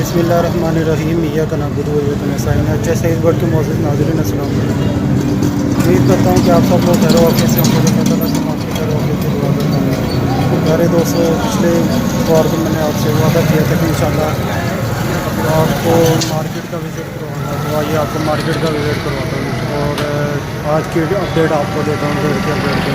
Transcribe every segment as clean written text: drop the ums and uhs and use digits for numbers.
बिस्मिल्लाहिर्रहमानिर्रहीम इय्याका नअबुदु व इय्याका नस्तईन। अच्छे से इस वर्ड के मौजूद नाज़रीन अस्सलाम वालेकुम। उम्मीद करता हूँ कि आप सब लोग खैर वाक़ई से होंगे। अल्लाह ताला से आपकी खैर वाक़ई की दुआ करता हूँ। प्यारे दोस्तों, पिछले बार में मैंने आपसे वादा किया था कि इंशाल्लाह आपको मार्केट का विज़िट करवाना, तो आइए आपको मार्केट का विज़िट करवाता हूँ और आज की अपडेट आपको देता हूँ रेट के अपडेट की।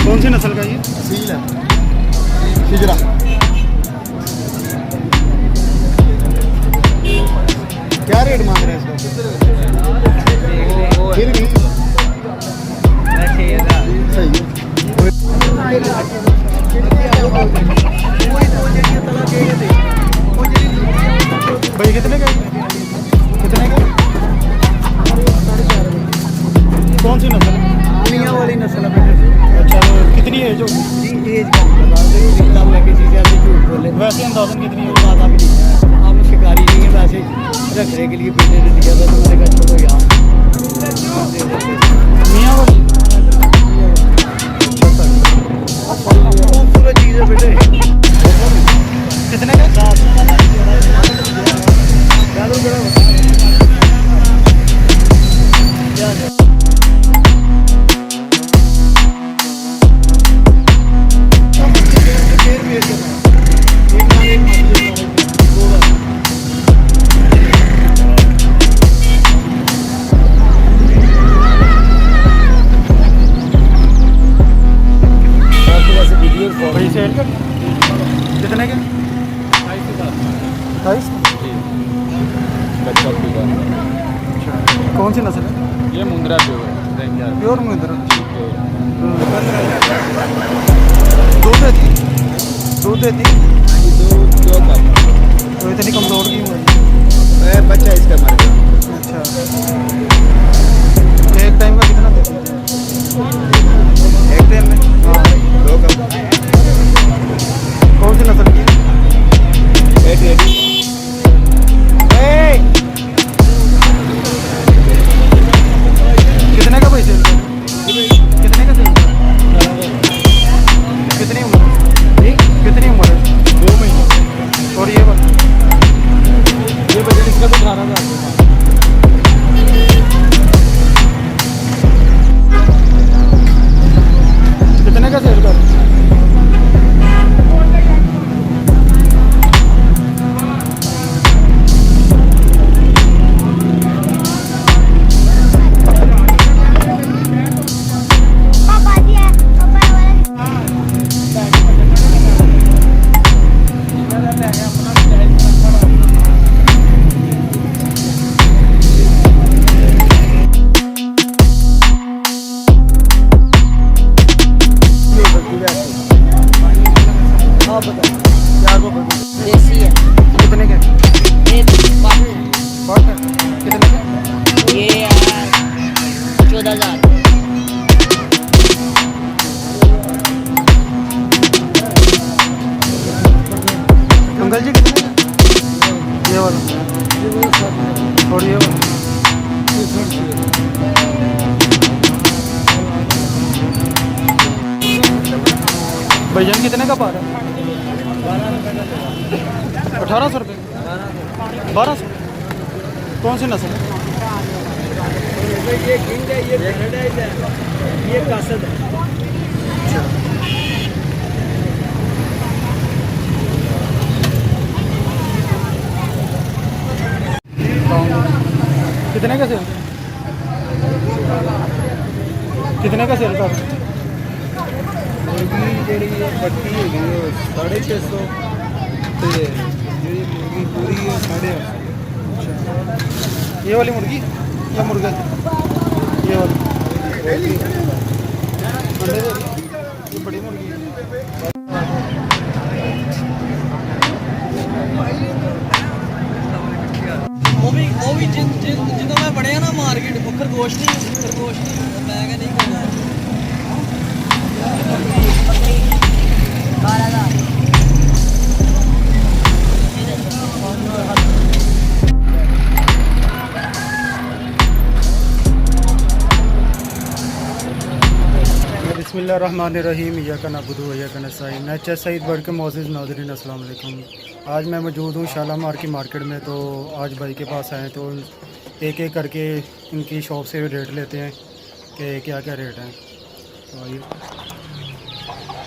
कौन सी नस्ल का ये सील है हिजरा। क्या रेट मांग रहे हैं इसका? फिर भी सही भाई कितने का कौन सी नस्ल है? मियाँ वाली नस्ल है। अच्छा, कितनी एज हो? जी एज का लेके चीज़ें ऐसे झूठ बोले। वैसे अंदाजन कितनी है? ज़्यादा भी नहीं है, हम शिकारी नहीं है। वैसे रखने के लिए बेटे ने दिया था तो मैंने कहा चलो यार मियाँ वाली। खूबसूरत चीज़ है बेटे। कितने का? भाई सेट कर कितने के? 28। बच्चा पीला। कौन सी नस्ल है? ये मुंद्रा प्योर है। प्योर मुंद्रा। प्योर। दूध देती दो कप। तो इतनी कमज़ोर क्यों है? बच्चा इसका मर गया। अच्छा, एक टाइम का कितना देती है? एक टाइम में 2 कप। कौन सी नस्ल की? कितने का पैसे? कितने का सेल? कितनी उम्र? कितनी उम्र है? 2 महीने। और ये बात ये बजट इसका तो 18,000। भैया कितने का पा रहा है? 1800 रुपये। 1200। कौन सी नस्ल है? ये किंग है, ये पैराडाइज है, ये कासद है। अच्छा। कितने का सेल? कितने का सेल था? मुर्गी ਜਿਹੜੀ ਬੱਟੀ ਹੈਗੀ ਉਹ 650 ਤੇ ਜਿਹੜੀ ਮੁਰਗੀ ਪੂਰੀ ਹੈ 850। ये वाली मुर्गी या मुर्गा? ये वाली अंडे दे रही है। ये बड़ी मुर्गी है। वो भी जिਦੋਂ मैं बढ़िया ना मार्केट खरगोश नहीं मैं क्या नहीं करना बिस्मिल्लाहिर्रहमानिर्रहीम या का नबुदु व या का नस्ताईन। नेचर सईद बर्ड के मोअज़्ज़िज़ नाज़रीन अस्सलाम वालेकुम। आज मैं मौजूद हूँ शालामार की मार्केट में। तो आज भाई के पास आए तो एक एक करके इनकी शॉप से रेट लेते हैं कि क्या क्या रेट हैं। तो आइए।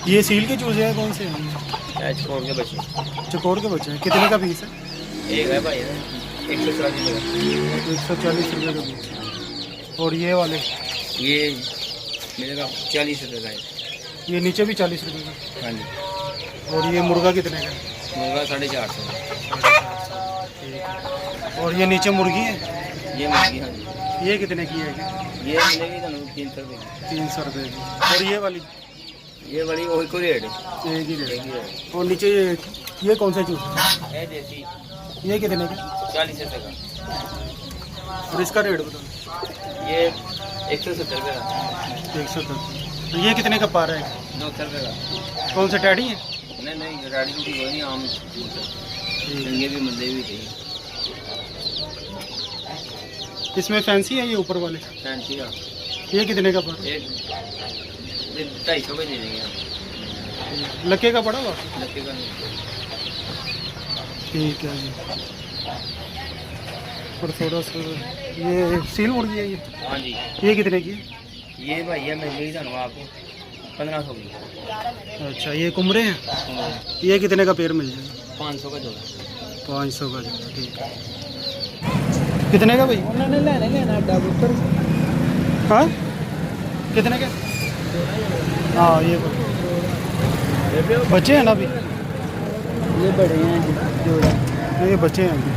ये सील के चूज़े हैं, कौन से हैं? ਚਕੋਰ के बच्चे चकोर के बच्चे हैं। कितने का पीस है? एक है भाई 140 रुपये 140 रुपये का पीस। और ये वाले ये मिलेगा 40 रुपये का है। ये नीचे भी 40 रुपये का। हाँ जी और ये मुर्गा कितने का? मुर्गा 450। और ये नीचे मुर्गी है, ये मुर्गी हाँ जी ये कितने की है? ये मिलेगी तो 300 रुपये 300 रुपये की। और ये वाली ये बड़ी वही कोई रेट है एक ही रेट। एक ही रेट और नीचे ये कौन सा चूज? है देसी ये कितने का? 40 रुपये का। और इसका रेट बताओ। ये 170 रुपये का 110। तो ये कितने का पा रहा है? 200 रुपये का। कौन सा टैडी है? नहीं गाड़ी की कोई नहीं आम ये भी मंदे भी चाहिए। इसमें फैंसी है ये ऊपर वाले? फैंसी का ये कितने का पा रहा एक 250 का दे देंगे आप। है? लक्के का पड़ा हुआ? लक्के का नहीं। ठीक है जी। और थोड़ा सा ये सील मुर्गी है ये? हाँ जी ये कितने की है? ये भाई है मैं यही जानूँ आपको 1500 की। अच्छा ये कुमरे हैं? ये कितने का पेड़ मिल जाएगा? 500 का जोड़ा। 500 का जोड़ा। ठीक है। कितने का भाई? उन्होंने लेना डबूतर हाँ कितने के? हाँ ये बच्चे हैं ना अभी? ये बड़े हैं जोड़ा। ये बच्चे हैं अभी।